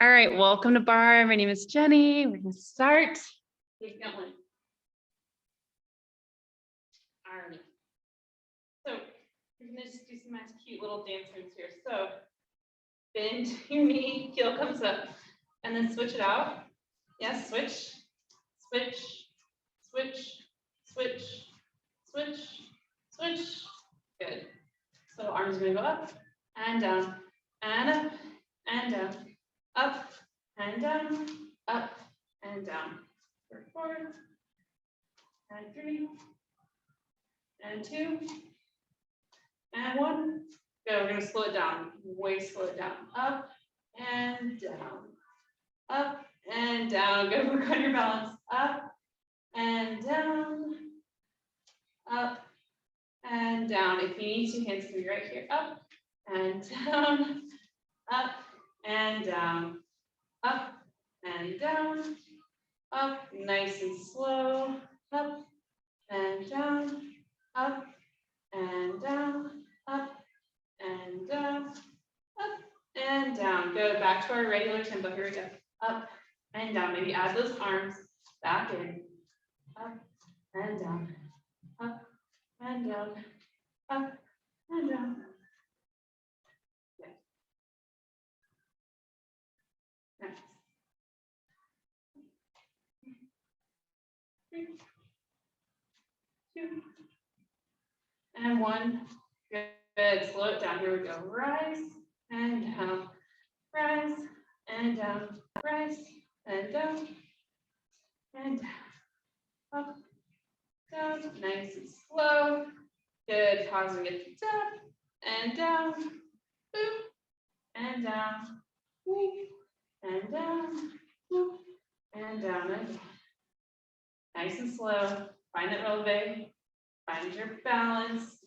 All right, welcome to Barre. My name is Jenny. We're gonna start. Keep going. All right. So we're gonna just do some nice cute little dance moves here. So bend your knee, heel comes up, and then switch it out. Yes, switch, switch, switch, switch, switch, switch. Good. So arms are gonna go up and down, and up, and down, up, and down, up, and down. For 4, and 3, and 2, and 1. Good, we're gonna slow it down, way slow it down. Up and down, up and down. Good, work on your balance. Up and down, up and down. If you need to, hands can be right here. Up and down, up and down, up and down, up, nice and slow, up and down, up and down, up and down, up and down. Good, back to our regular tempo. Here we go. Up and down. Maybe add those arms back in. Up and down, up and down, up and down. Good. Nice. 3, 2, and 1. Good. Slow it down. Here we go. Rise and down. Rise and down. Rise and down. And down. Up, down. Nice and slow. Good. Pause and get the up and down. Boop. And down. Boop. And down. Boop. And down. And down. Nice and slow. Find it real big. Find your balance.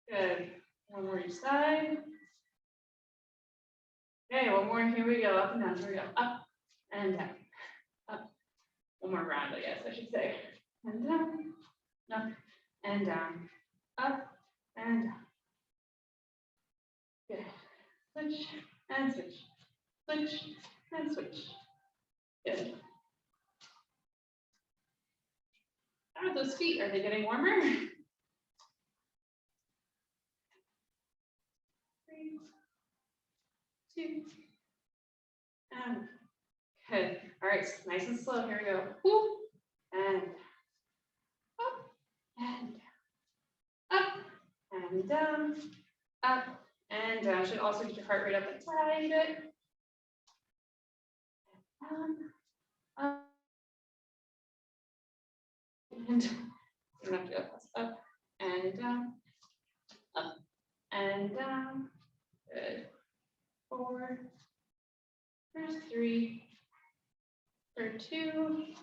Good. One more each side. Okay, one more. Here we go. Up and down. Here we go. Up and down. Up. One more round, I guess I should say. And down. Up and down. Up and down. Good. Switch and switch. Switch and switch. Good. How are those feet? Are they getting warmer? 3, 2, and good. All right, nice and slow. Here we go. Whoop, and up, and down, up, and down, up, and down. Should also get your heart rate up a tiny bit. And down, up, and you have to go up and down, up and down. Good. 4, for 3, for 2,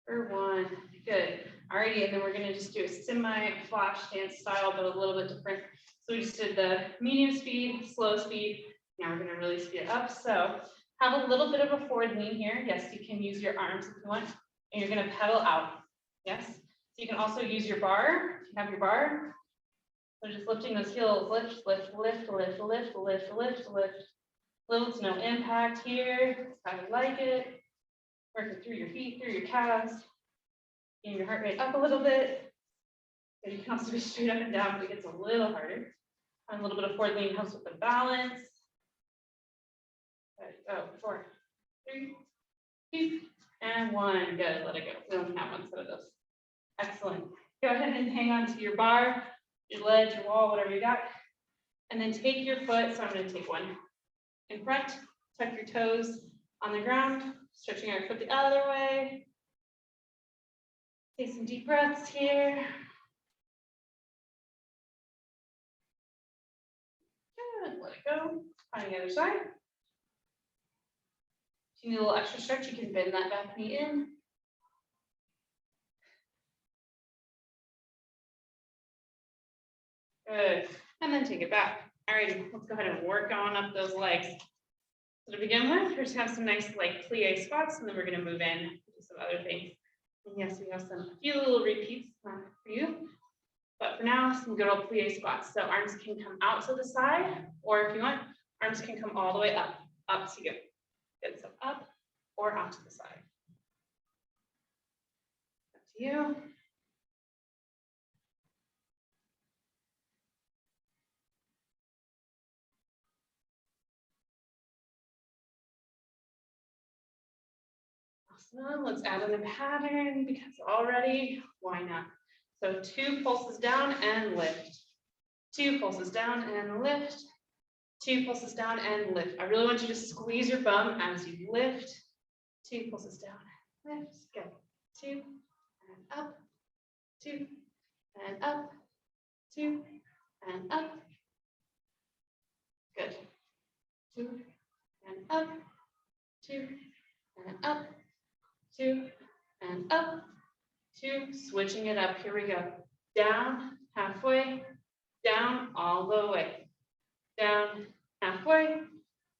for 1. Good. Alrighty, and then we're gonna just do a semi-flash dance style, but a little bit different. So we just did the medium speed, slow speed. Now we're gonna really speed it up. So have a little bit of a forward lean here. Yes, you can use your arms if you want, and you're gonna pedal out. Yes. So you can also use your bar. If you have your bar. So just lifting those heels, lift, lift, lift, lift, lift, lift, lift, lift. Little to no impact here. That's how you like it. Working through your feet, through your calves. Getting your heart rate up a little bit. So you can also be straight up and down, but it gets a little harder. And a little bit of forward lean helps with the balance. There you go. 4, 3, 2, and 1. Good. Let it go. We only have one set of those. Excellent. Go ahead and hang on to your bar, your ledge, your wall, whatever you got. And then take your foot. So I'm going to take one in front, tuck your toes on the ground, stretching our foot the other way. Take some deep breaths here. Good, let it go. Find the other side. If you need a little extra stretch, you can bend that back knee in. Good, and then take it back. All right, let's go ahead and work on up those legs. So to begin with, we're just have some nice like plie squats, and then we're gonna move in to some other things. And yes, we have a few little repeats for you. But for now, some good old plie squats. So arms can come out to the side, or if you want, Arms can come all the way up to you. Good, so up or out to the side. Up to you. Awesome. Let's add in a pattern because already, why not? So 2 pulses down and lift. 2 pulses down and lift. 2 pulses down and lift. I really want you to squeeze your bum as you lift. 2 pulses down and lift. Good. 2 and up. 2 and up. 2 and up. Good. 2 and up. 2 and up. 2 and up. 2. Switching it up. Here we go. Down, halfway. Down, all the way. Down, halfway.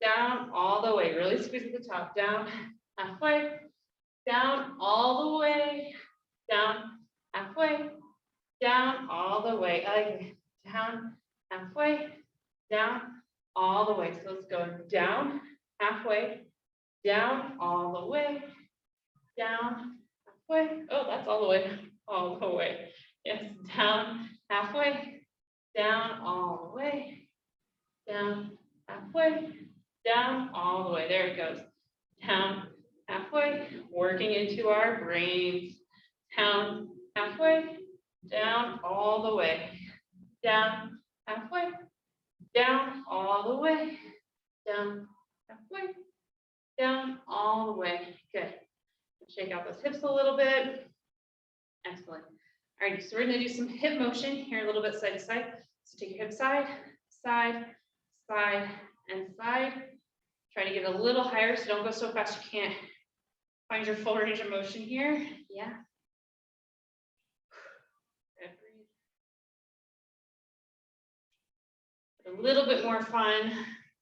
Down, all the way. Really squeeze at the top. Down, halfway. Down, all the way. Down, halfway. Down, all the way. Again. Down, halfway. Down, all the way. So let's go down, halfway. Down, all the way. Down, halfway. Oh, that's all the way. All the way. Yes, down, halfway. Down, all the way. Down, halfway. Down, all the way. There it goes. Down, halfway. Working into our brains. Down, halfway. Down, all the way. Down, halfway. Down, all the way. Down, halfway. Down, all the way. Good. Shake out those hips a little bit. Excellent. All right, so we're going to do some hip motion here, a little bit side to side. So take your hip side, side, side, and side. Try to get a little higher, so don't go so fast you can't find your full range of motion here. Yeah. Good. A little bit more fun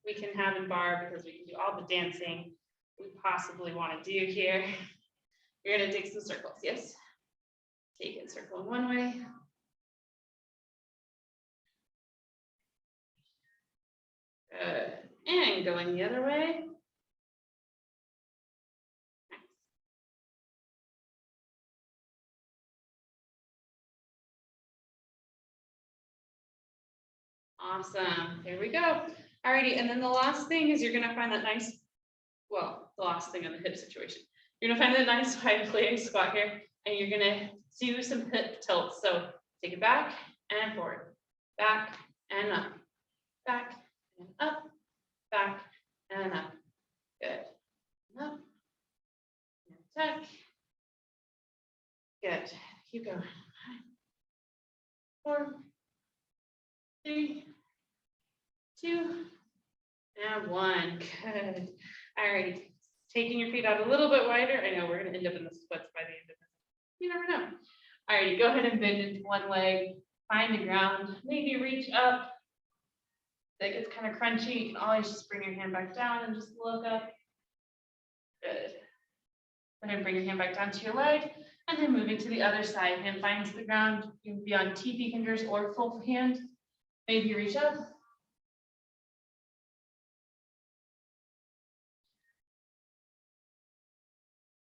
we can have in bar because we can do all the dancing we possibly want to do here. You're going to take some circles, yes? Take it, circle in one way. Good. And going the other way. Awesome. There we go. Alrighty, and then the last thing is you're going to find that nice, well, the last thing on the hip situation. You're going to find that nice high plank squat here, and you're going to do some hip tilts. So take it back and forward, back and up, back and up, back and up. Good. And up. And tuck. Good. Keep going. 4, 3, 2, and 1. Good. All right. Taking your feet out a little bit wider. I know we're going to end up in the splits by the end of this. You never know. All right. Go ahead and bend into one leg. Find the ground. Maybe reach up. That gets kind of crunchy. You can always just bring your hand back down and just look up. Good. Go ahead and bring your hand back down to your leg. And then moving to the other side. Hand finds the ground. You can be on TP fingers or full hand. Maybe reach up.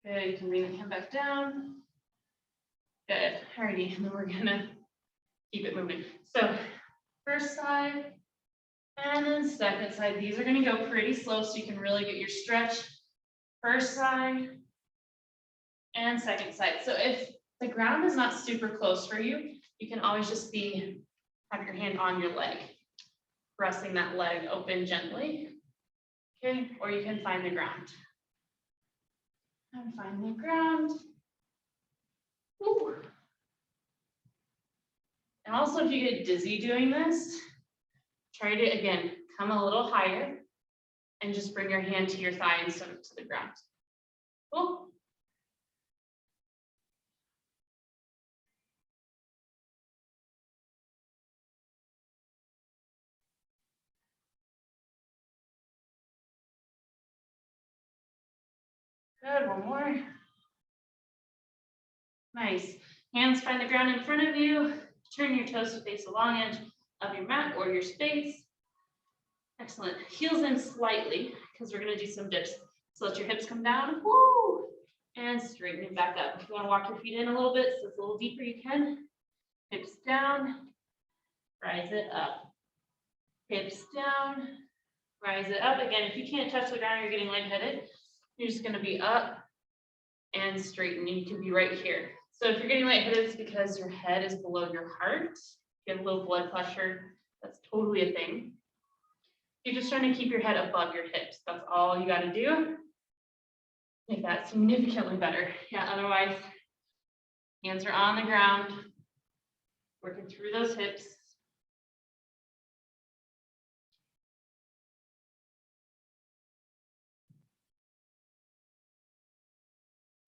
Good, you can bring the hand back down. Good, alrighty, and then we're gonna keep it moving. So first side, and then second side. These are gonna go pretty slow so you can really get your stretch. First side, and second side. So if the ground is not super close for you, you can always just have your hand on your leg, pressing that leg open gently. Okay, or you can find the ground. And find the ground. Ooh. And also, if you get dizzy doing this, try to, again, come a little higher and just bring your hand to your thigh instead of to the ground. Cool. Good, one more. Nice. Hands find the ground in front of you. Turn your toes to face the long edge of your mat or your space. Excellent. Heels in slightly because we're going to do some dips. So let your hips come down. Woo! And straighten it back up. If you want to walk your feet in a little bit, so it's a little deeper, you can. Hips down, rise it up. Hips down, rise it up. Again, if you can't touch the ground, you're getting lightheaded. You're just going to be up and straighten. You can be right here. So if you're getting lightheaded, it's because your head is below your heart. You have low blood pressure. That's totally a thing. You're just trying to keep your head above your hips. That's all you got to do. Make that significantly better. Yeah, otherwise, hands are on the ground, working through those hips.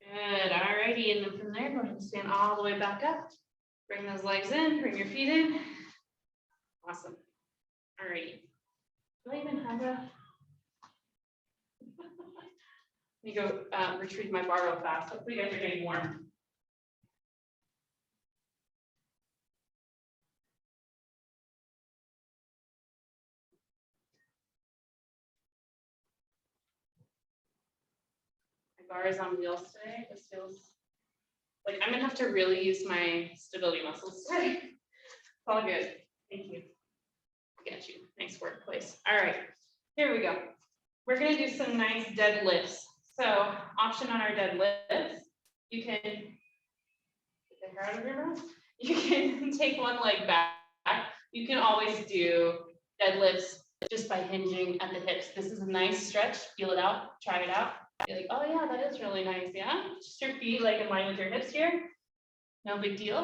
Good, all righty, and then from there, go ahead and stand all the way back up. Bring those legs in, bring your feet in. Awesome. All righty. Do I even have a... Let me go retrieve my bar real fast. Hopefully you guys are getting warm. My bar is on wheels today. This feels like I'm gonna have to really use my stability muscles today. It's all good. Thank you. I got you. Nice workplace. All right, here we go. We're gonna do some nice deadlifts. So option on our deadlifts, you can get the hair out of your mouth. You can take one leg back. You can always do deadlifts just by hinging at the hips. This is a nice stretch. Feel it out. Try it out. You're like, oh yeah, that is really nice. Yeah, just your feet like in line with your hips here. No big deal.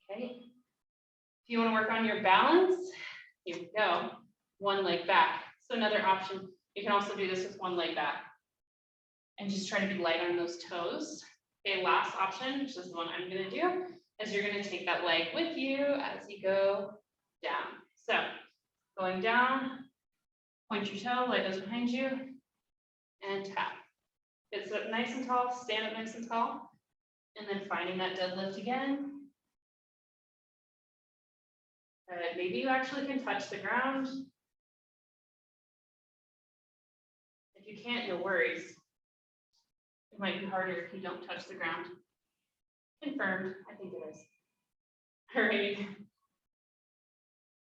Okay. If you want to work on your balance, here we go. One leg back. So another option. You can also do this with one leg back. And just try to be light on those toes. Okay, last option, which is the one I'm gonna do, is you're gonna take that leg with you as you go down. So, going down, point your toe, leg goes behind you, and tap. Get sit up nice and tall, stand up nice and tall, and then finding that deadlift again. Maybe you actually can touch the ground. If you can't, no worries. It might be harder if you don't touch the ground. Confirmed, I think it is. All right.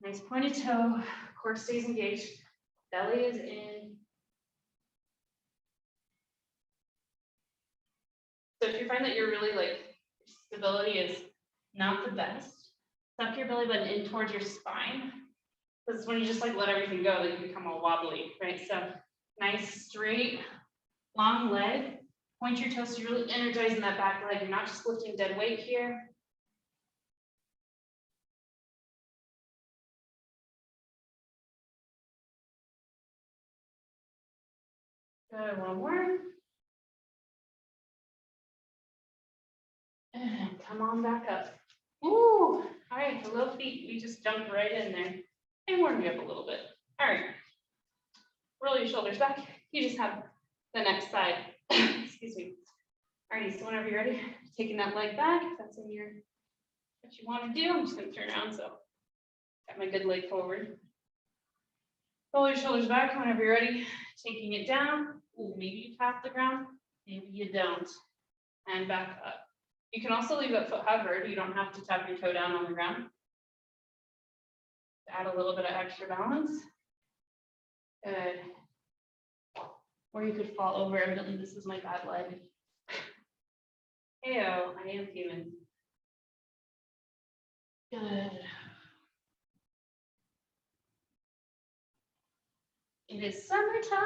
Nice pointed toe, core stays engaged, belly is in. So if you find that you're really like, stability is not the best, tuck your belly button in towards your spine. Because when you just like let everything go, then you become all wobbly, right? So nice, straight, long leg. Point your toes, so you're really energizing that back leg. You're not just lifting dead weight here. Good, one more. And come on back up. Ooh, all right, the little feet, we just jumped right in there. And warm you up a little bit. All right, roll your shoulders back. You just have the next side. Excuse me. All right, so whenever you're ready, taking that leg back, if that's in your, what you want to do, I'm just gonna turn around, so got my good leg forward. Roll your shoulders back whenever you're ready, taking it down. Ooh, maybe you tap the ground, maybe you don't. And back up. You can also leave that foot hovered. You don't have to tap your toe down on the ground. Add a little bit of extra balance. Good. Or you could fall over. Evidently, this is my bad leg. Heyo, I am human. Good. It is summertime,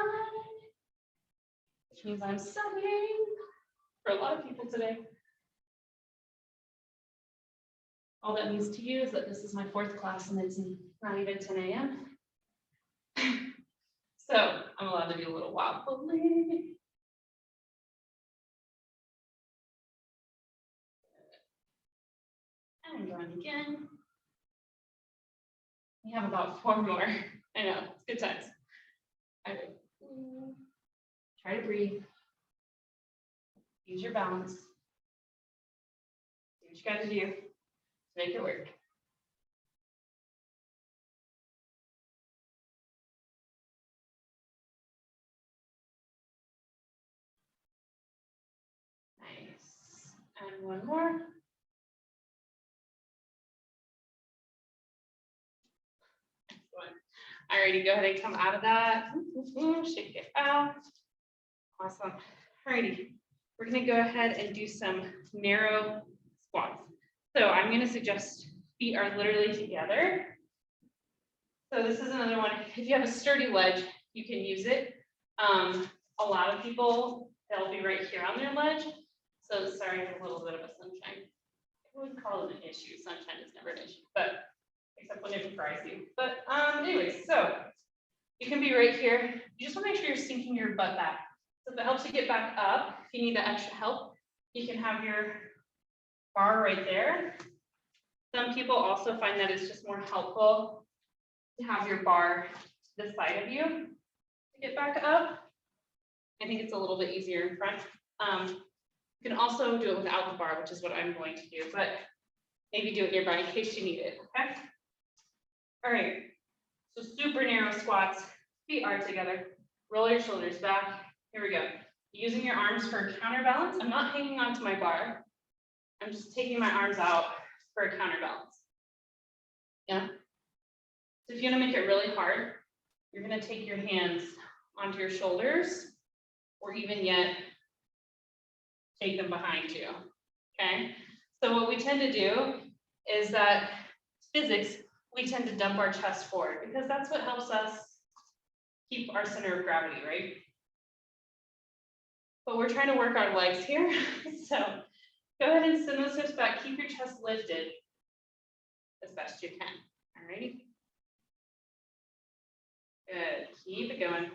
which means I'm sunning for a lot of people today. All that means to you is that this is my 4th class and it's not even 10 a.m. So I'm allowed to be a little wobbly. And going again. We have about 4 more. I know, it's good times. All right. Try to breathe. Use your balance. Do what you got to do to make it work. And one more. Excellent. Alrighty, go ahead and come out of that. Shake it out. Awesome. Alrighty, we're gonna go ahead and do some narrow squats. So I'm gonna suggest feet are literally together. So this is another one. If you have a sturdy ledge, you can use it. A lot of people, they'll be right here on their ledge. So sorry, a little bit of a sunshine. I would call it an issue. Sunshine is never an issue, but except when it fries you. But anyways, so you can be right here. You just want to make sure you're sinking your butt back. So if it helps you get back up, if you need that extra help, you can have your bar right there. Some people also find that it's just more helpful to have your bar to the side of you to get back up. I think it's a little bit easier in front. You can also do it without the bar, which is what I'm going to do, but maybe do it nearby in case you need it, okay? All right, so super narrow squats, feet are together, roll your shoulders back. Here we go. Using your arms for counterbalance. I'm not hanging onto my bar. I'm just taking my arms out for a counterbalance. Yeah. So if you want to make it really hard, you're going to take your hands onto your shoulders, or even yet take them behind you. Okay. So what we tend to do is that physics, we tend to dump our chest forward because that's what helps us keep our center of gravity, right? But we're trying to work our legs here. So go ahead and send those hips back. Keep your chest lifted as best you can. All righty. Good. Keep it going.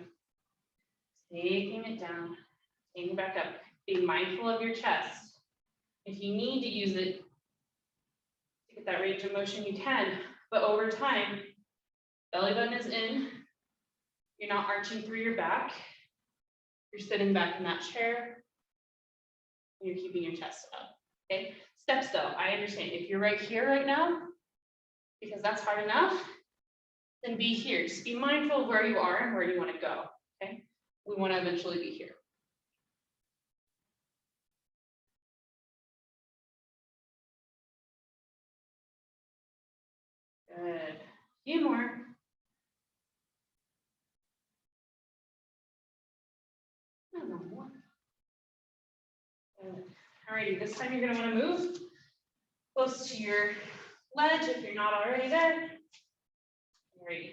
Taking it down. Taking it back up. Be mindful of your chest. If you need to use it to get that range of motion, you can. But over time, belly button is in. You're not arching through your back. You're sitting back in that chair. And you're keeping your chest up. Okay. Steps though, I understand. If you're right here right now, because that's hard enough, then be here. Just be mindful of where you are and where you want to go. Okay. We want to eventually be here. Good. A few more. Alrighty, this time you're going to want to move close to your ledge if you're not already there. Alrighty.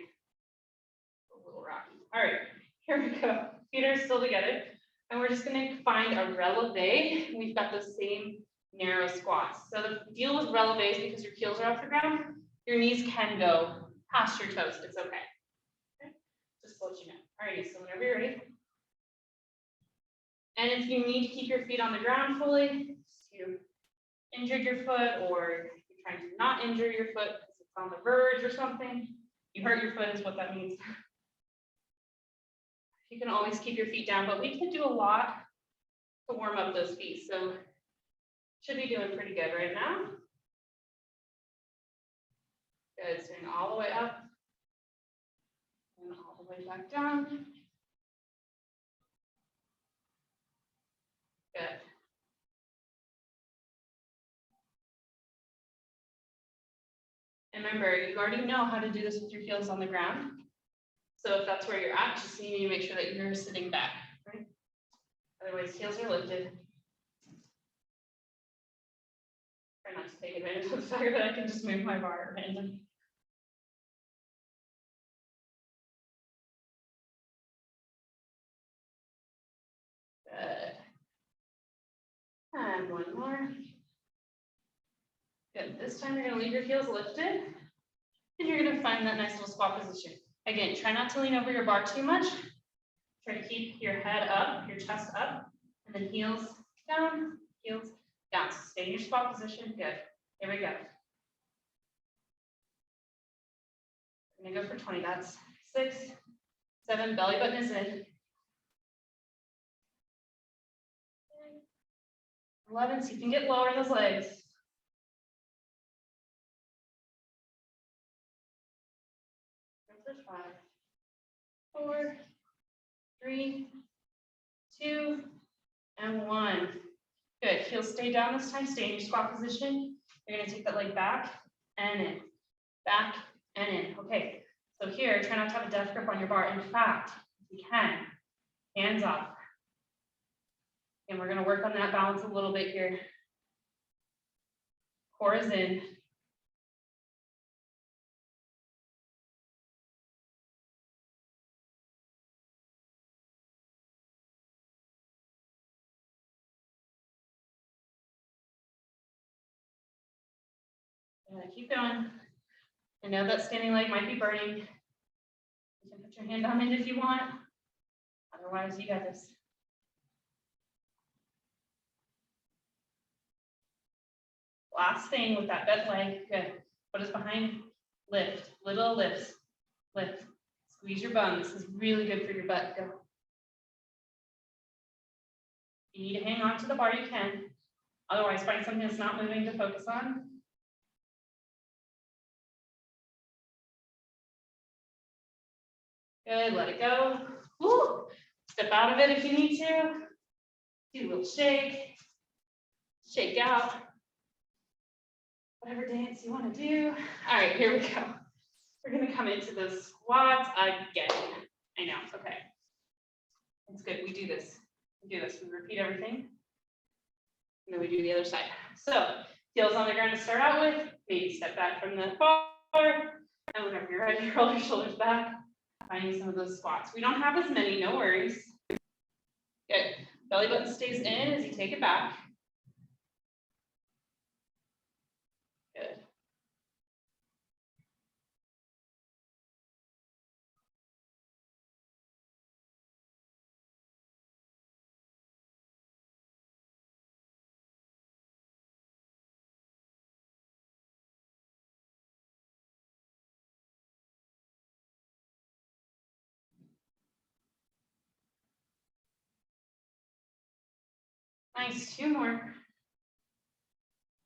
A little rocky. All right, here we go. Feet are still together. And we're just going to find a releve. We've got those same narrow squats. So the deal with releves, because your heels are off the ground, your knees can go past your toes. It's okay. Okay? Just to let you know. Alrighty, so whenever you're ready. And if you need to keep your feet on the ground fully, you injured your foot, or you're trying to not injure your foot because it's on the verge or something, you hurt your foot is what that means. You can always keep your feet down, but we can do a lot to warm up those feet. So should be doing pretty good right now. Good, swing all the way up and all the way back down. Good. And remember, you already know how to do this with your heels on the ground. So if that's where you're at, just need to make sure that you're sitting back, right? Otherwise, heels are lifted. Try not to take advantage of the fact that I can just move my bar randomly. Good. And one more. Good. This time you're going to leave your heels lifted, and you're going to find that nice little squat position. Again, try not to lean over your bar too much. Try to keep your head up, your chest up, and then heels down, heels down. So stay in your squat position. Good. Here we go. We're going to go for 20. That's 6, 7. Belly button is in. 11. So you can get lower in those legs. 5, 4, 3, 2, and 1. Good, heels stay down this time, stay in your squat position. You're gonna take that leg back and in, back and in. Okay, so here, try not to have a death grip on your bar. In fact, if you can, hands off. And we're gonna work on that balance a little bit here. Core is in. Keep going. I know that standing leg might be burning. You can put your hand on it if you want. Otherwise, you got this. Last thing with that bent leg. Good. What is behind? Lift. Little lifts. Lift. Squeeze your bum. This is really good for your butt. Go. If you need to hang on to the bar, you can. Otherwise, find something that's not moving to focus on. Good, let it go. Woo. Step out of it if you need to. Do a little shake. Shake out. Whatever dance you want to do. All right, here we go. We're going to come into the squats again. I know, okay. That's good, we do this. We repeat everything. And then we do the other side. So, heels on the ground to start out with. Maybe step back from the bar. And whenever you're ready, roll your shoulders back. Finding some of those squats. We don't have as many, no worries. Good. Belly button stays in as you take it back. Good. Nice, 2 more.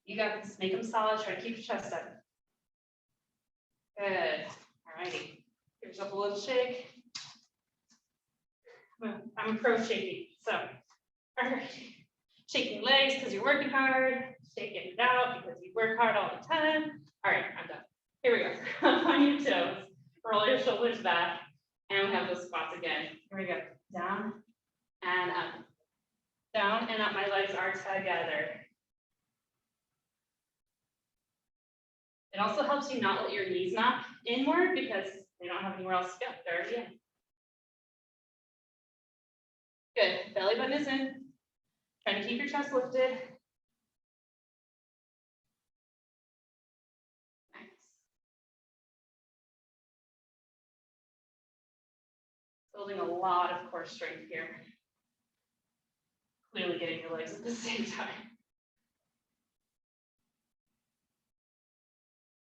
You got this, make them solid, try to keep your chest up. Good, all righty. Give yourself a little shake. I'm a pro shaking, so, all right. Shaking legs because you're working hard, shaking it out because you work hard all the time. All right, I'm done. Here we go, on your toes, roll your shoulders back, and we have those squats again. Here we go, down and up. Down and up, my legs are together. It also helps you not let your knees knock inward because they don't have anywhere else to go. They're already in. Good, belly button is in. Trying to keep your chest lifted. Nice. Building a lot of core strength here. Clearly getting your legs at the same time.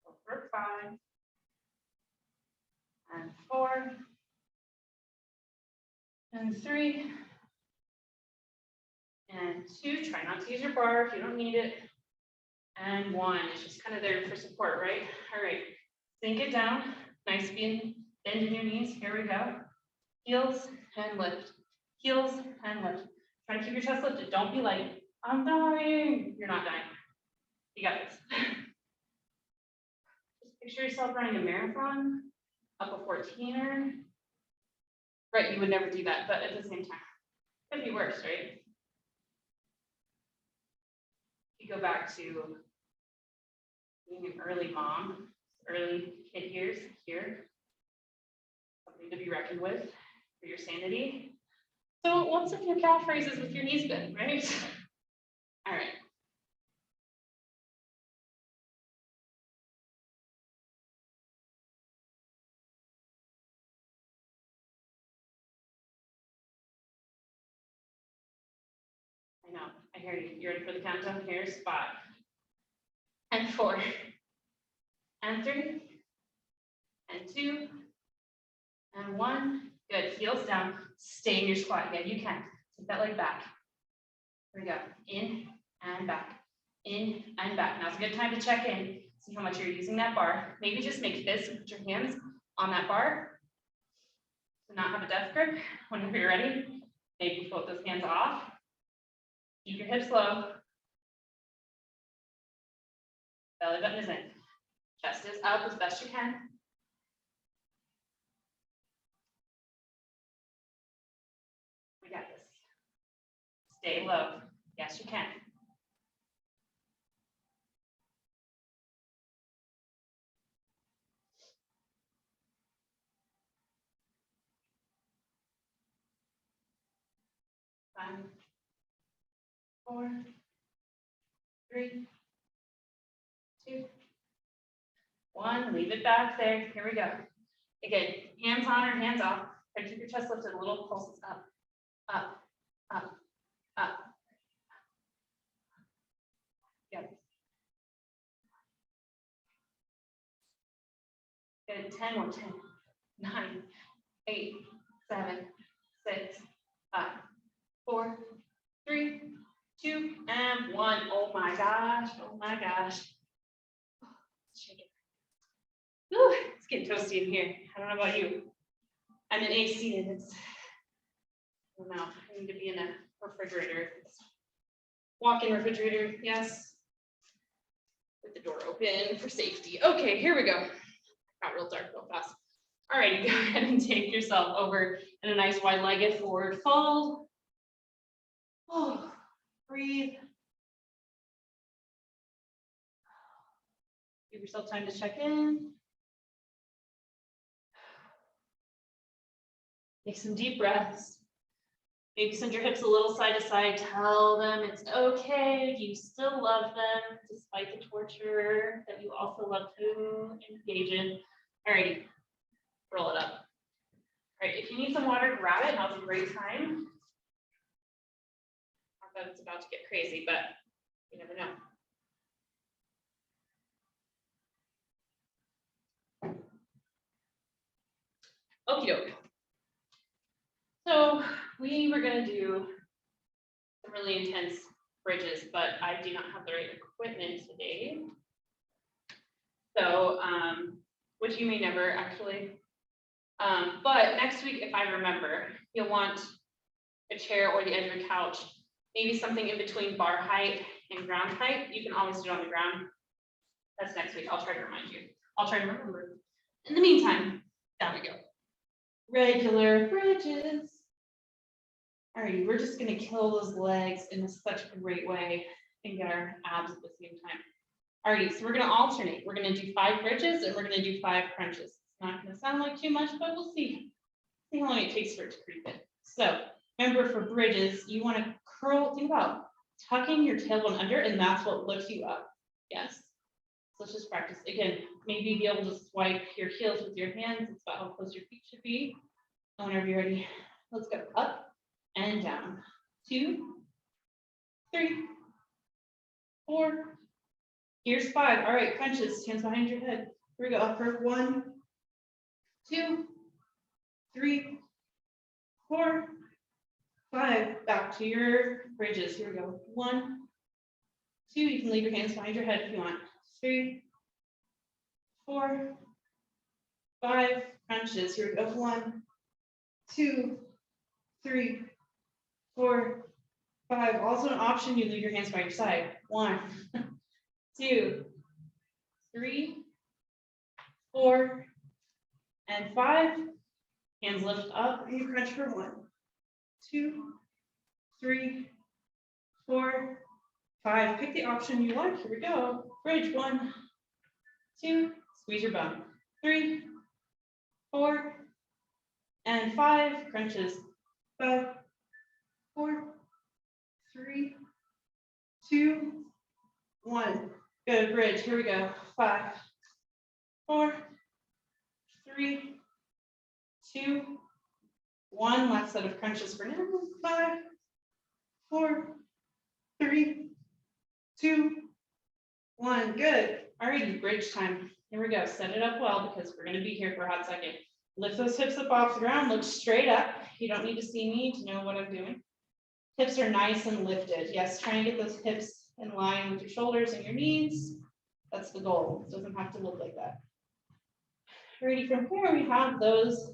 Go for 5. And 4. And 3. And 2, try not to use your bar if you don't need it. And 1, it's just kind of there for support, right? All right, sink it down. Nice bend in your knees. Here we go. Heels and lift. Heels and lift. Try to keep your chest lifted. Don't be like, I'm dying. You're not dying. You got this. Just picture yourself running a marathon, up a 14er. Right, you would never do that, but at the same time, could be worse, right? You go back to being an early mom, early kid years here, something to be reckoned with for your sanity. So what's if your calf raises with your knees bent, right? All right. I know, I hear you. You ready for the countdown? Here's 5. And 4. And 3. And 2. And 1. Good, heels down. Stay in your squat. Yeah, you can. Take that leg back. Here we go. In and back. In and back. Now's a good time to check in. See how much you're using that bar. Maybe just make fists and put your hands on that bar. To not have a death grip. Whenever you're ready, maybe float those hands off. Keep your hips low. Belly button is in. Chest is up as best you can. We got this. Stay low. Yes, you can. Five, 4, 3, 2, 1. Leave it back there. Here we go. Again, hands on or hands off. Try to keep your chest lifted. Little pulses up, up, up, up. Good. Good. 10 more. 10, 9, 8, 7, 6, 5, 4, 3, 2, and 1. Oh my gosh. Oh my gosh. Shake it. Whew, it's getting toasty in here. I don't know about you. I'm in AC and it's, I don't know, I need to be in a refrigerator. Walk-in refrigerator, yes. With the door open for safety. Okay, here we go. Got real dark real fast. All righty, go ahead and take yourself over in a nice wide-legged forward fold. Oh, breathe. Give yourself time to check in. Take some deep breaths. Maybe send your hips a little side to side. Tell them it's okay. You still love them despite the torture that you also love to engage in. Alrighty, roll it up. All right, if you need some water, grab it. Now's a great time. I thought it's about to get crazy, but you never know. Okie doke. So we were going to do some really intense bridges, but I do not have the right equipment today. So, which you may never actually. But next week, if I remember, you'll want a chair or the edge of a couch, maybe something in between bar height and ground height. You can always do it on the ground. That's next week. I'll try to remind you. I'll try to remember. In the meantime, down we go. Regular bridges. Alrighty, we're just gonna kill those legs in such a great way and get our abs at the same time. Alrighty, so we're gonna alternate. We're gonna do 5 bridges and we're gonna do 5 crunches. It's not gonna sound like too much, but we'll see. See how long it takes for it to creep in. So remember, for bridges, you want to curl. Think about tucking your tailbone under, and that's what lifts you up. Yes. So let's just practice again. Maybe be able to swipe your heels with your hands. It's about how close your feet should be. And whenever you're ready, let's go up and down. 2, 3, 4. Here's 5. All right, crunches. Hands behind your head. Here we go. Up for 1, 2, 3, 4, 5. Back to your bridges. Here we go. 1, 2. You can leave your hands behind your head if you want. 3, 4, 5. Crunches. Here we go. 1, 2, 3, 4, 5. Also an option, you leave your hands by your side. 1, 2, 3, 4, and 5. Hands lift up and you crunch for 1, 2, 3, 4, 5. Pick the option you like. Here we go. Bridge. 1, 2. Squeeze your bum. 3, 4, and 5. Crunches. 5, 4, 3, 2, 1. Good. Bridge. Here we go. 5, 4, 3, 2, 1. Last set of crunches for now. 5, 4, 3, 2, 1. Good. Alrighty, bridge time. Here we go. Set it up well because we're going to be here for a hot second. Lift those hips up off the ground. Look straight up. You don't need to see me to know what I'm doing. Hips are nice and lifted. Yes, try and get those hips in line with your shoulders and your knees. That's the goal. It doesn't have to look like that. Alrighty, from here we have those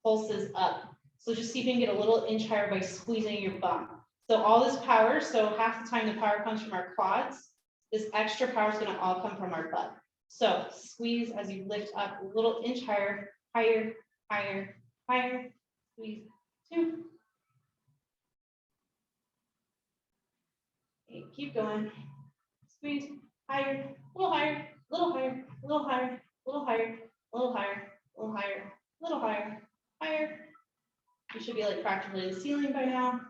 pulses up. So just see if you can get a little inch higher by squeezing your bum. So all this power, so half the time the power comes from our quads, this extra power is gonna all come from our butt. So squeeze as you lift up a little inch higher, higher, higher, higher, squeeze, 2. Okay, keep going, squeeze, higher, a little higher, a little higher, a little higher, a little higher, a little higher, a little higher, a little higher, higher. You should be like practically the ceiling by now.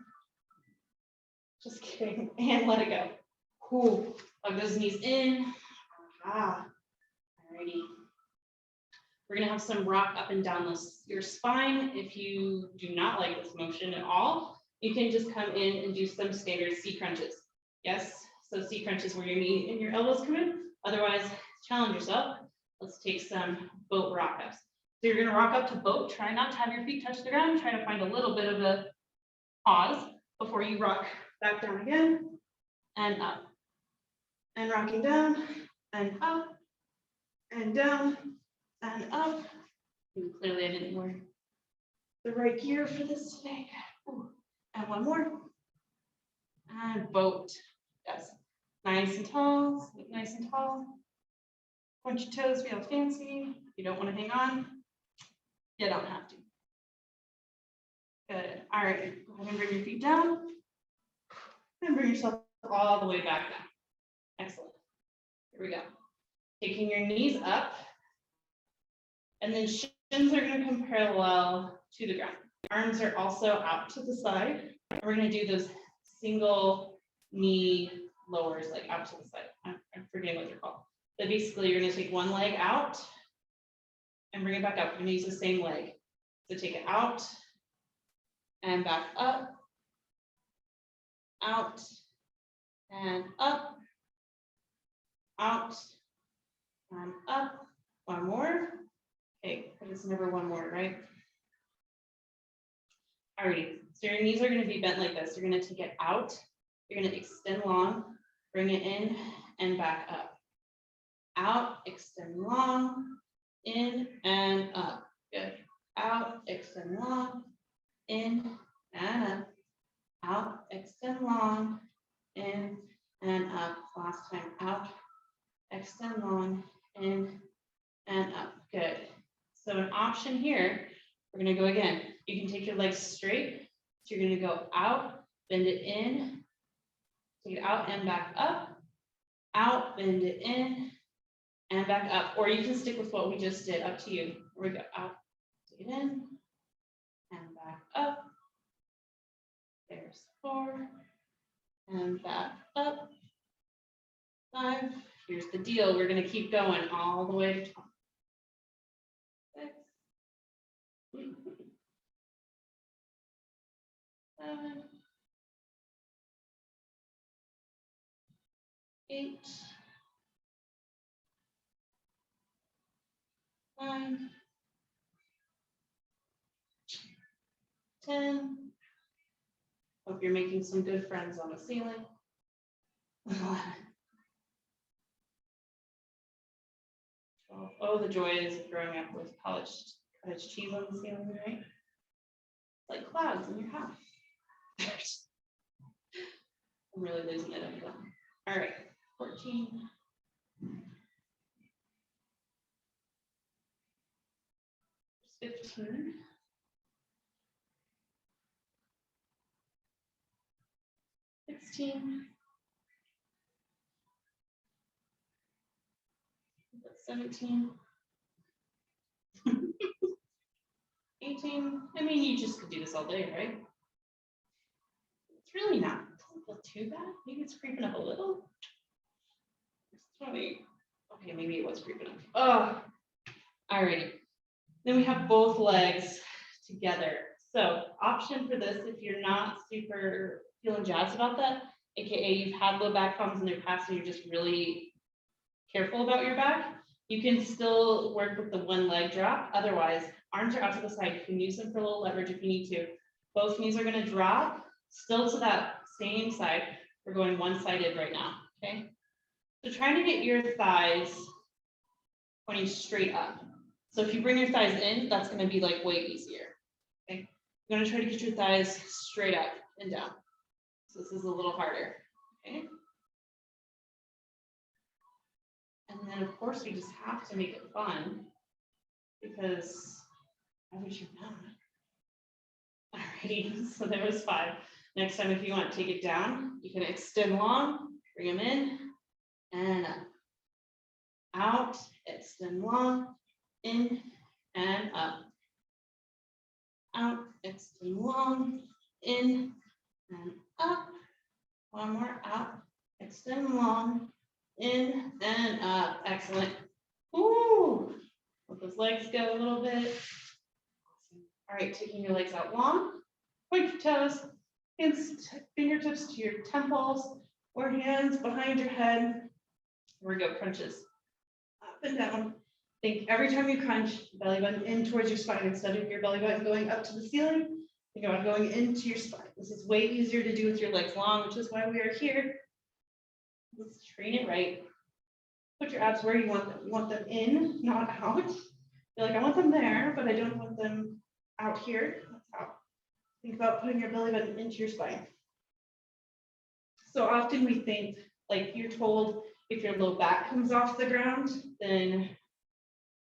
Just kidding, and let it go. Cool, plug those knees in. Ah, alrighty. We're gonna have some rock up and down your spine. If you do not like this motion at all, you can just come in and do some standard C crunches. Yes, so C crunches where your knee and your elbows come in. Otherwise, challenge yourself. Let's take some boat rock ups. So you're gonna rock up to boat. Try not to have your feet touch the ground. Try to find a little bit of a pause before you rock back down again and up. And rocking down and up and down and up. And clearly I didn't wear the right gear for this today. Ooh. And one more. And boat. Yes. Nice and tall. Sleep nice and tall. Point your toes, feel fancy. If you don't want to hang on, you don't have to. Good. All right. Go ahead and bring your feet down. And bring yourself all the way back down. Excellent. Here we go. Taking your knees up. And then shins are going to come parallel to the ground. Arms are also out to the side. And we're going to do those single knee lowers, like out to the side. I'm forgetting what they're called. But basically, you're going to take one leg out and bring it back up. You're going to use the same leg. So take it out and back up, out and up, out and up. One more. Okay, but it's never one more, right? Alrighty, so your knees are going to be bent like this. You're going to take it out. You're going to extend long, bring it in and back up. Out, extend long, in and up. Good. Out, extend long, in and up. Out, extend long, in and up. Last time. Out, extend long, in and up. Good. So an option here, we're going to go again. You can take your legs straight. So you're going to go out, bend it in, take it out and back up, out, bend it in, and back up. Or you can stick with what we just did, up to you. Here we go, out, take it in, and back up. There's 4, and back up. 5. Here's the deal. We're going to keep going all the way to 12. 6. 7. 8. 9. 10. Hope you're making some good friends on the ceiling. 11. 12. Oh, the joys of growing up with cottage cheese on the ceiling, right? It's like clouds in your house. I'm really losing it. All right, 14. 15. 16. 17. 18. I mean, you just could do this all day, right? It's really not. It doesn't feel too bad. Maybe it's creeping up a little. 20. Okay, maybe it was creeping up. Oh, alrighty. Then we have both legs together. So option for this, if you're not super feeling jazzed about that, AKA you've had low back problems in the past and you're just really careful about your back, you can still work with the one leg drop. Otherwise, arms are out to the side. You can use them for a little leverage if you need to. Both knees are going to drop still to that same side. We're going one-sided right now, okay? So trying to get your thighs pointing straight up. So if you bring your thighs in, that's going to be like way easier, okay? You're going to try to get your thighs straight up and down. So this is a little harder, okay? And then of course we just have to make it fun because why would you not? Alrighty, so there was 5. Next time, if you want to take it down, you can extend long, bring them in and up. Out, extend long, in and up. Out, extend long, in and up. One more, out, extend long, in and up. Excellent. Ooh, let those legs go a little bit. All right, taking your legs out long, point your toes, hands, fingertips to your temples or hands behind your head. Here we go, crunches. Up and down. Think every time you crunch, belly button in towards your spine instead of your belly button going up to the ceiling. Think about going into your spine. This is way easier to do with your legs long, which is why we are here. Let's train it right. Put your abs where you want them. You want them in, not out. You're like, I want them there, but I don't want them out here. That's out. Think about putting your belly button into your spine. So often we think, like you're told, if your low back comes off the ground, then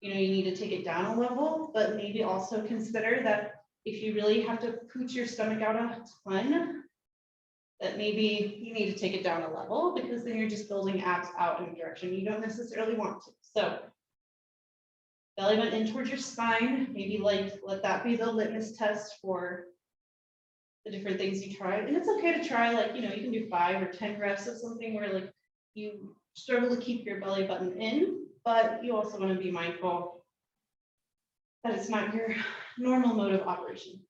you need to take it down a level, but maybe also consider that if you really have to pooch your stomach out a ton, that maybe you need to take it down a level because then you're just building abs out in a direction you don't necessarily want to. So belly button in towards your spine, maybe like let that be the litmus test for the different things you try. And it's okay to try, like, you can do 5 or 10 reps of something where like you struggle to keep your belly button in, but you also want to be mindful that it's not your normal mode of operation.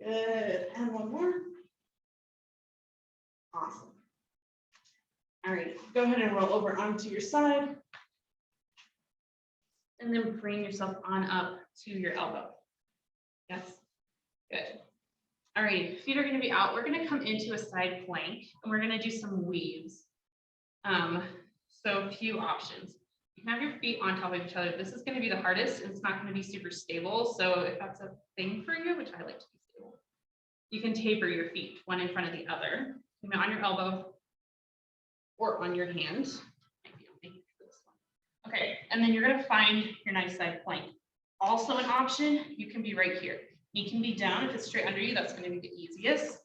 Good, and one more. Awesome. All right, go ahead and roll over onto your side. And then bring yourself on up to your elbow. Yes, good. All right, feet are gonna be out. We're gonna come into a side plank and we're gonna do some weaves. So a few options. You can have your feet on top of each other. This is gonna be the hardest and it's not gonna be super stable. So if that's a thing for you, which I like to be stable, you can taper your feet one in front of the other. On your elbow or on your hand. Okay, and then you're gonna find your nice side plank. Also an option, you can be right here. You can be down. If it's straight under you, that's gonna be the easiest.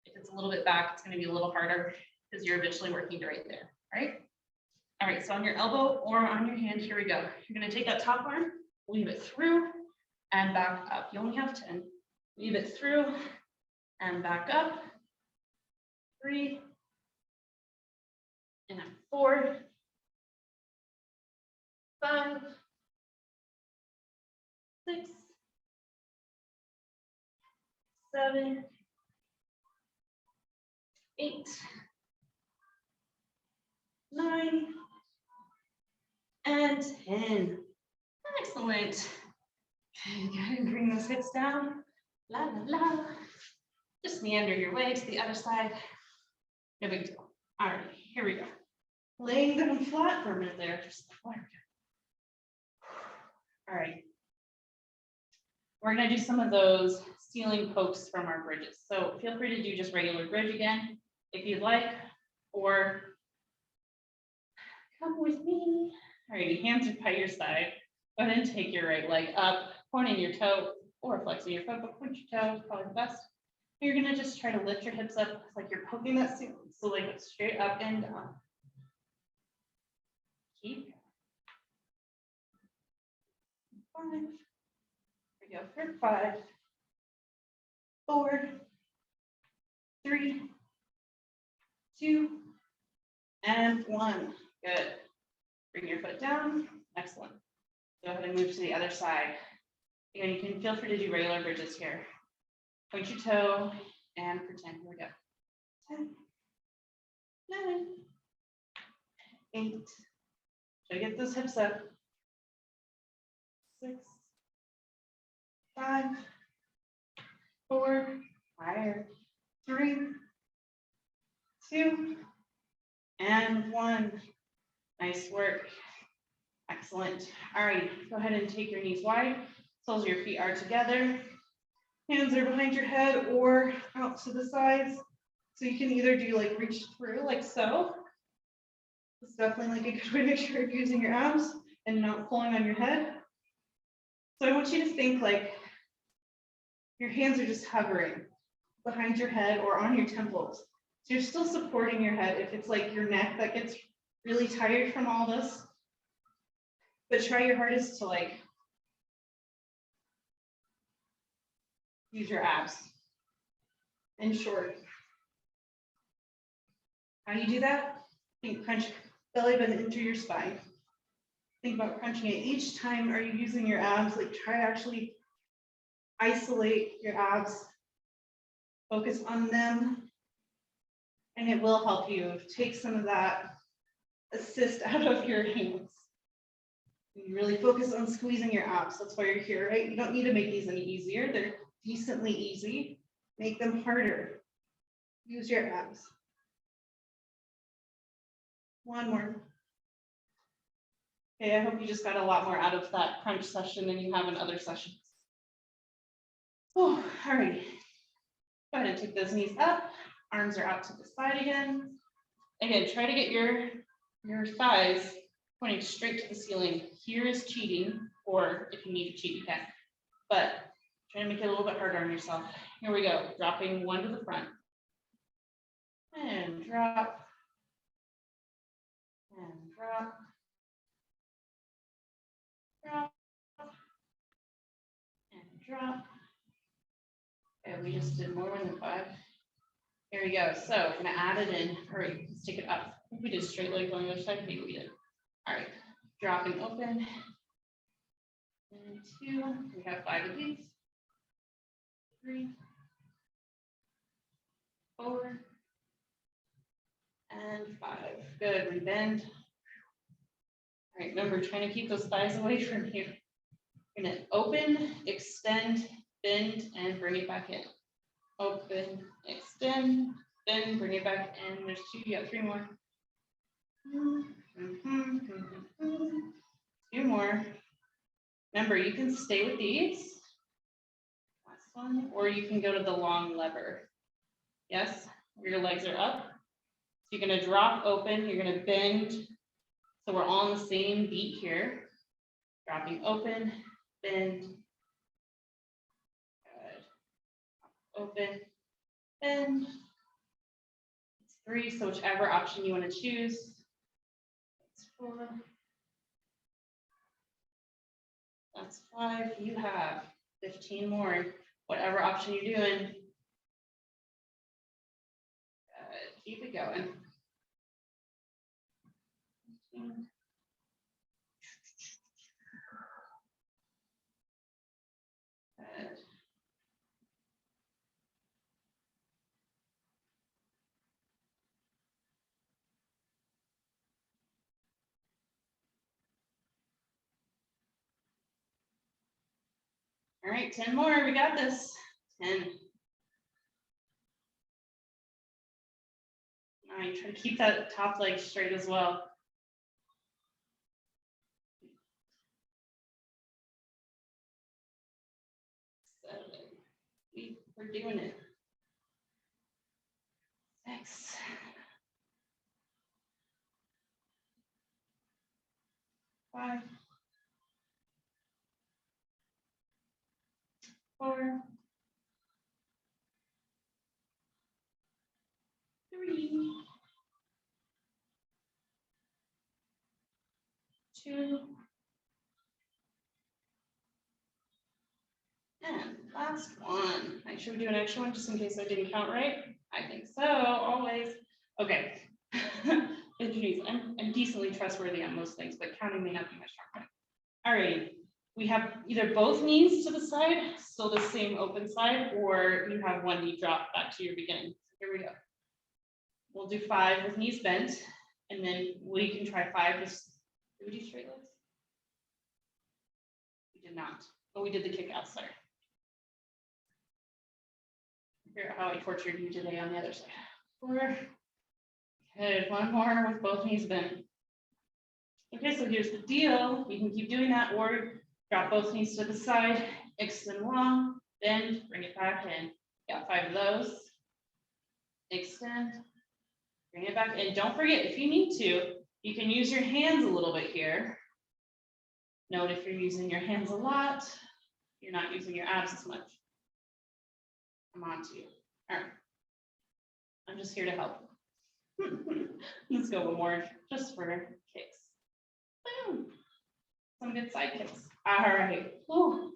If it's a little bit back, it's gonna be a little harder because you're eventually working right there, right? All right, so on your elbow or on your hand, here we go. You're gonna take that top arm, weave it through and back up. You only have 10. Weave it through and back up. 3 and 4, 5, 6, 7, 8, 9, and 10. Excellent. Okay, go ahead and bring those hips down. La la la. Just meander your way to the other side. No big deal. All right, here we go. Laying down flat for a minute there. Just all right. We're gonna do some of those ceiling pokes from our bridges. So feel free to do just regular bridge again if you'd like, or come with me. All right, hands are by your side. Go ahead and take your right leg up, pointing your toe or flexing your foot, but point your toe, probably the best. You're gonna just try to lift your hips up like you're poking that ceiling. So like it's straight up and down. Keep. 5. Here we go for 5, 4, 3, 2, and 1. Good. Bring your foot down. Excellent. Go ahead and move to the other side. Again, you can feel free to do regular bridges here. Point your toe and pretend. Here we go. 10, 9, 8. Try to get those hips up. 6, 5, 4, higher. 3, 2, and 1. Nice work. Excellent. All right, go ahead and take your knees wide. Soles of your feet are together. Hands are behind your head or out to the sides. So you can either do like reach through like so. It's definitely like a good way to make sure you're using your abs and not pulling on your head. So I want you to think like your hands are just hovering behind your head or on your temples. So you're still supporting your head if it's like your neck that gets really tired from all this. But try your hardest to like use your abs. In short, how do you do that? Think crunch belly button into your spine. Think about crunching it. Each time are you using your abs? Like try to actually isolate your abs, focus on them, and it will help you take some of that assist out of your hands. You really focus on squeezing your abs. That's why you're here, right? You don't need to make these any easier. They're decently easy. Make them harder. Use your abs. One more. Okay, I hope you just got a lot more out of that crunch session than you have in other sessions. Oh, all right. Go ahead and take those knees up. Arms are out to the side again. Again, try to get your thighs pointing straight to the ceiling. Here is cheating, or if you need to cheat, you can. But try to make it a little bit harder on yourself. Here we go. Dropping one to the front. And drop. And drop. Drop. And drop. Okay, we just did more than 5. Here we go. So we're gonna add it in. Hurry, let's take it up. We did straight legs on the other side. Maybe we did. All right, dropping open. And 2. We have 5 of these. 3, 4, and 5. Good. We bend. All right. Remember, trying to keep those thighs away from here. We're gonna open, extend, bend, and bring it back in. Open, extend, bend, bring it back in. There's 2. You got 3 more. 2 more. Remember, you can stay with these. Last one, or you can go to the long lever. Yes, where your legs are up. So you're going to drop open. You're going to bend. So we're all on the same beat here. Dropping open, bend. Good. Open, bend. It's 3. So whichever option you want to choose. That's 4. That's 5. You have 15 more. Whatever option you're doing. Good. Keep it going. 15. Good. All right, 10 more. We got this. 10. All right, try to keep that top leg straight as well. 7. We're doing it. 6. 5. 4. 3. 2. And last one. Make sure we do an extra one just in case I didn't count right. I think so, always. Okay. Introduce. I'm decently trustworthy on most things, but counting may not be my strong point. All right. We have either both knees to the side, still the same open side, or you have one knee drop back to your beginning. Here we go. We'll do 5 with knees bent, and then we can try 5. Did we do straight legs? We did not, but we did the kick out. Sorry. Figure out how I tortured you today on the other side. 4. Good. 1 more with both knees bent. Okay, so here's the deal. You can keep doing that, or drop both knees to the side, extend long, bend, bring it back in. Got 5 of those. Extend, bring it back in. Don't forget, if you need to, you can use your hands a little bit here. Note if you're using your hands a lot, you're not using your abs as much. I'm on to you. All right. I'm just here to help. Let's go one more just for kicks. Boom. Some good side kicks. All right. Ooh. All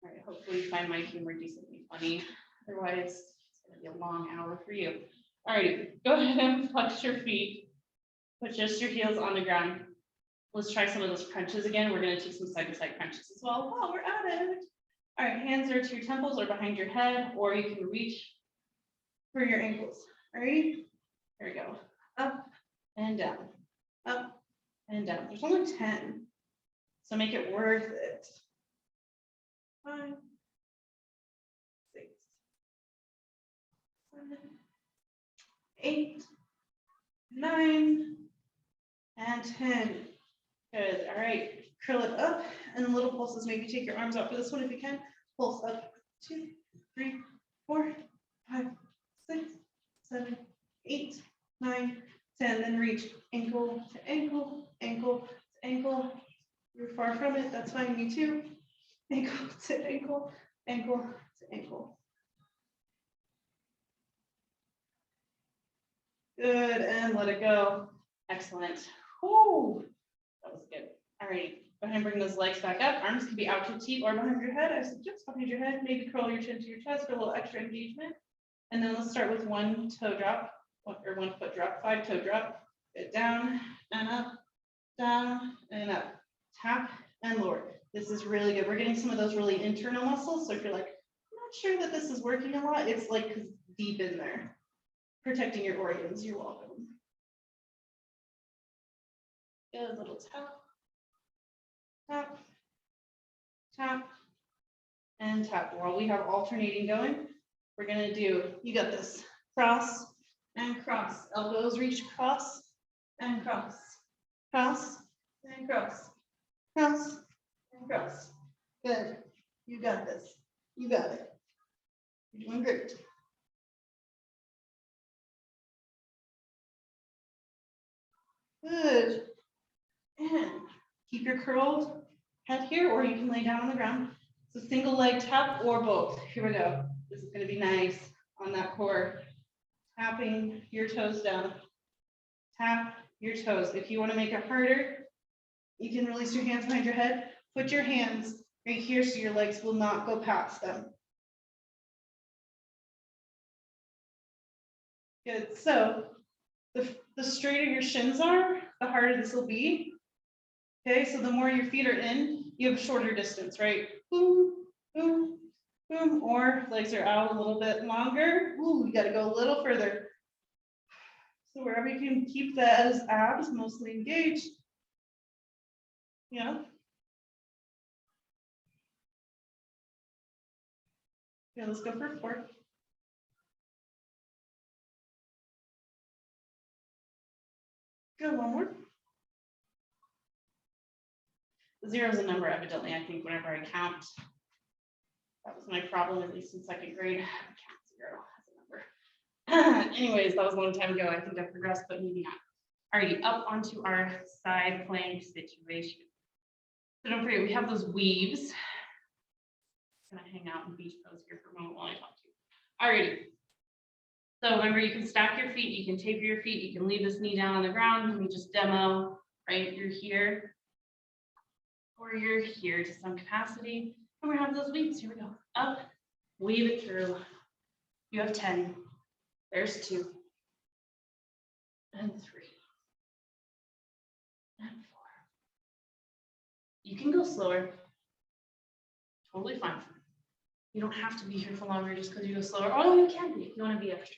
right. Hopefully you find my humor decently funny. Otherwise, it's going to be a long hour for you. All right. Go ahead and flex your feet. Put just your heels on the ground. Let's try some of those crunches again. We're going to do some side-to-side crunches as well. Wow, we're at it. All right, hands are to your temples or behind your head, or you can reach for your ankles. All right, here we go. Up and down, up and down. There's only 10, so make it worth it. 5, 6, 7, 8, 9, and 10. Good. All right. Curl it up and little pulses. Maybe take your arms out for this one if you can. Pulse up. 2, 3, 4, 5, 6, 7, 8, 9, 10. Then reach ankle to ankle, ankle to ankle. You're far from it. That's fine. Me too. Ankle to ankle, ankle to ankle. Good. And let it go. Excellent. Whoo. That was good. All right, go ahead and bring those legs back up. Arms can be out to your feet or behind your head. I suggest behind your head. Maybe curl your chin to your chest for a little extra engagement. And then let's start with 1 toe drop, or 1 foot drop, 5 toe drop. Get down and up, down and up. Tap and lower. This is really good. We're getting some of those really internal muscles. So if you're like, I'm not sure that this is working a lot, it's like deep in there. Protecting your organs. You're welcome. Good little tap, tap, tap, and tap. While we have alternating going, we're gonna do, you got this, cross and cross. Elbows reach cross and cross, cross and cross, cross and cross. Good, you got this, you got it. You're doing great. Good. And keep your curled head here, or you can lay down on the ground. So single leg tap or both. Here we go. This is going to be nice on that core. Tapping your toes down. Tap your toes. If you want to make it harder, you can release your hands behind your head. Put your hands right here so your legs will not go past them. Good. So the straighter your shins are, the harder this will be. Okay, so the more your feet are in, you have shorter distance, right? Boom, boom, boom, or legs are out a little bit longer. Ooh, you gotta go a little further. So wherever you can keep those abs mostly engaged. Yeah. Okay, let's go for 4. Good, one more. 0 is a number, evidently, I think, whenever I count. That was my problem, at least in 2nd grade. I count 0 as a number. Anyways, that was a long time ago. I think I progressed, but maybe not. Alrighty, up onto our side plank situation. So don't forget, we have those weaves. I'm gonna hang out in beach pose here for a moment while I talk to you. Alrighty. So remember, you can stack your feet, you can taper your feet, you can leave this knee down on the ground. Let me just demo, right? You're here, or you're here to some capacity. And we're gonna have those weaves. Here we go. Up, weave it through. You have 10. There's 2. And 3. And 4. You can go slower. Totally fine. You don't have to be here for longer just because you go slower. Oh, you can be if you want to be extra.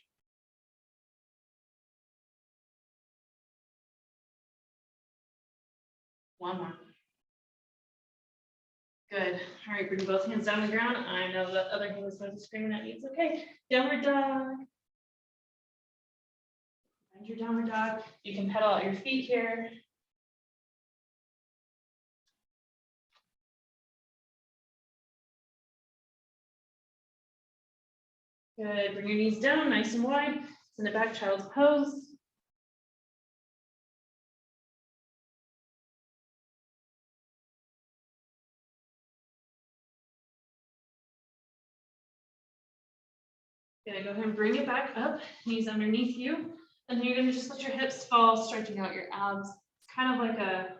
One more. Good. All right, bring both hands down on the ground. I know the other hand is going to scream at me. It's okay. Downward dog. Find your downward dog. You can pedal out your feet here. Good, bring your knees down, nice and wide. Send it back, child's pose. Gonna go ahead and bring it back up, knees underneath you. And then you're gonna just let your hips fall, stretching out your abs. It's kind of like a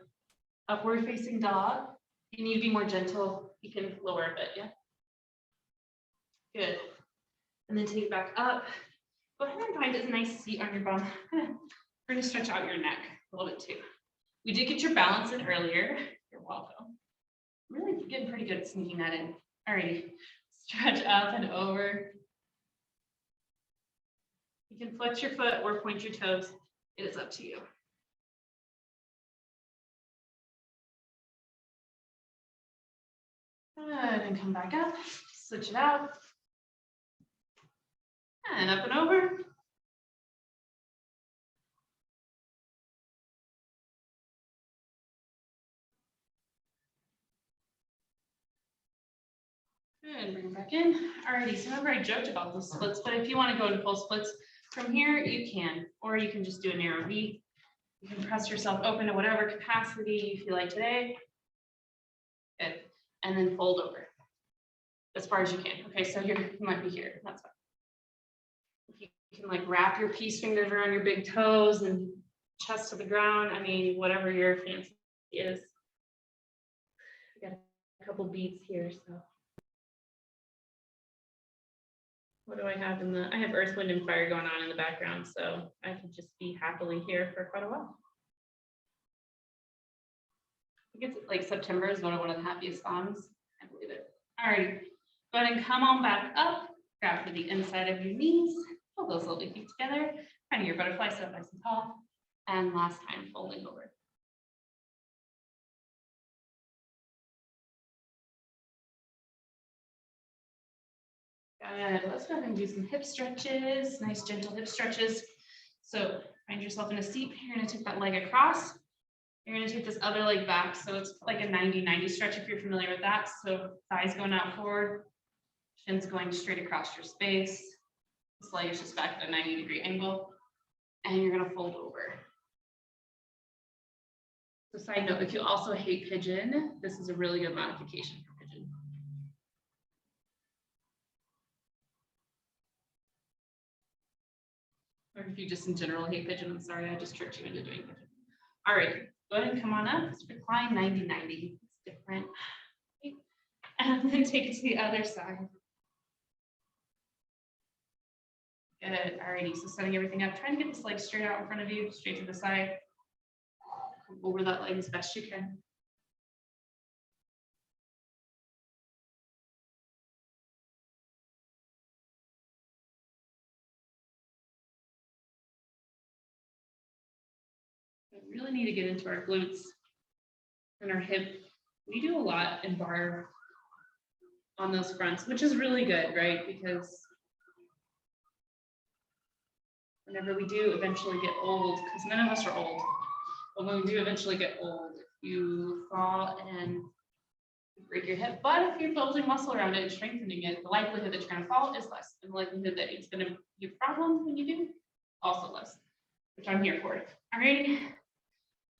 upward facing dog. You need to be more gentle. You can lower a bit, yeah? Good. And then take it back up. Go ahead and find a nice seat on your bum. We're gonna stretch out your neck a little bit too. We did get your balance in earlier. You're welcome. Really getting pretty good at sneaking that in. Alrighty, stretch up and over. You can flex your foot or point your toes. It is up to you. Good, and come back up, switch it out. And up and over. Good, bring it back in. Alrighty, so remember I joked about the splits, but if you want to go into full splits from here, you can, or you can just do a narrow V. You can press yourself open to whatever capacity you feel like today. Good, and then fold over as far as you can. Okay, so you might be here, that's fine. If you can like wrap your peace fingers around your big toes and chest to the ground, I mean, whatever your fancy is. We got a couple beats here, so. What do I have in the, I have Earth, Wind, and Fire going on in the background, so I could just be happily here for quite a while. I think it's like September is one of the happiest songs. I believe it. All right, go ahead and come on back up. Grab for the inside of your knees. Pull those little feet together. Kind of your butterfly, so nice and tall. And last time, folding over. Good. Let's go ahead and do some hip stretches. Nice, gentle hip stretches. So find yourself in a seat. You're going to take that leg across. You're going to take this other leg back. So it's like a 90-90 stretch if you're familiar with that. So thighs going out forward, shins going straight across your space. This leg is just back at a 90-degree angle. And you're going to fold over. So side note, if you also hate pigeon, this is a really good modification for pigeon. Or if you just in general hate pigeon, I'm sorry, I just tricked you into doing pigeon. All right, go ahead and come on up. Let's recline 90-90. It's different. And then take it to the other side. Good. Alrighty, so setting everything up, trying to get this leg straight out in front of you, straight to the side. Come over that leg as best you can. We really need to get into our glutes and our hip. We do a lot in barre on those fronts, which is really good, right? Because whenever we do eventually get old, because none of us are old, but when we do eventually get old, you fall and break your hip. But if you're building muscle around it and strengthening it, the likelihood that you're going to fall is less. And the likelihood that it's going to be a problem when you do, also less, which I'm here for. All right.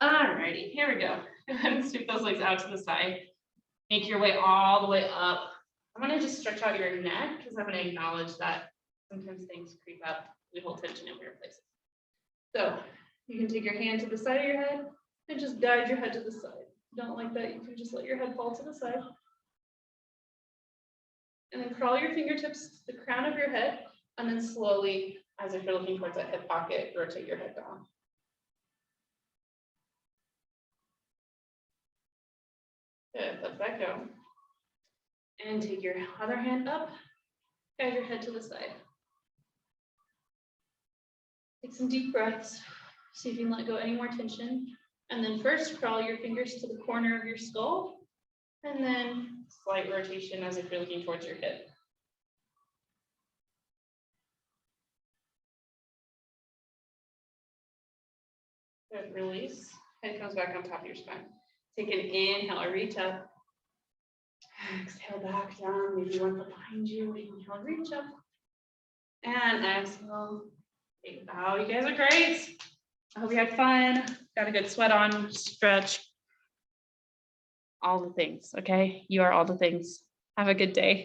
Alrighty, here we go. Go ahead and sweep those legs out to the side. Make your way all the way up. I'm going to just stretch out your neck because I'm going to acknowledge that sometimes things creep up. We hold tension in weird places. So you can take your hand to the side of your head and just guide your head to the side. If you don't like that, you can just let your head fall to the side. And then crawl your fingertips to the crown of your head, and then slowly, as if you're looking towards that hip pocket, rotate your head down. Good, let that go. And take your other hand up, guide your head to the side. Take some deep breaths. See if you can let go any more tension. And then first crawl your fingers to the corner of your skull. And then slight rotation as if you're looking towards your hip. Good, release. Head comes back on top of your spine. Take an inhale, reach up. Exhale back down. Maybe one foot behind you. Inhale, reach up. And exhale. Big bow. You guys are great. I hope you had fun. Got a good sweat on, stretch. All the things, okay? You are all the things. Have a good day.